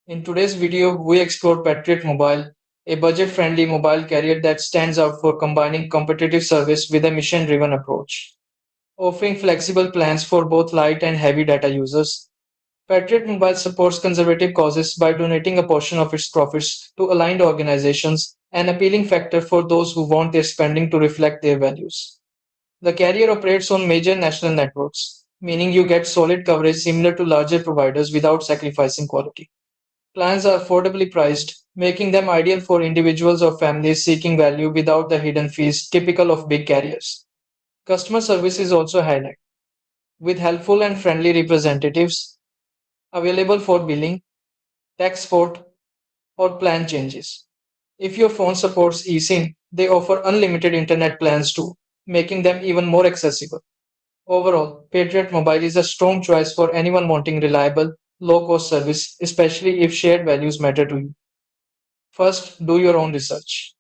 In today's video, we explore Patriot Mobile, a budget-friendly mobile carrier that stands out for combining competitive service with a mission-driven approach. Offering flexible plans for both light and heavy data users, Patriot Mobile supports conservative causes by donating a portion of its profits to aligned organizations, an appealing factor for those who want their spending to reflect their values. The carrier operates on major national networks, meaning you get solid coverage similar to larger providers without sacrificing quality. Plans are affordably priced, making them ideal for individuals or families seeking value without the hidden fees typical of big carriers. Customer service is also highlighted, with helpful and friendly representatives available for billing, tax support, or plan changes. If your phone supports eSIM, they offer unlimited internet plans too, making them even more accessible. Overall, Patriot Mobile is a strong choice for anyone wanting reliable, low cost service, especially if shared values matter to you. First, do your own research.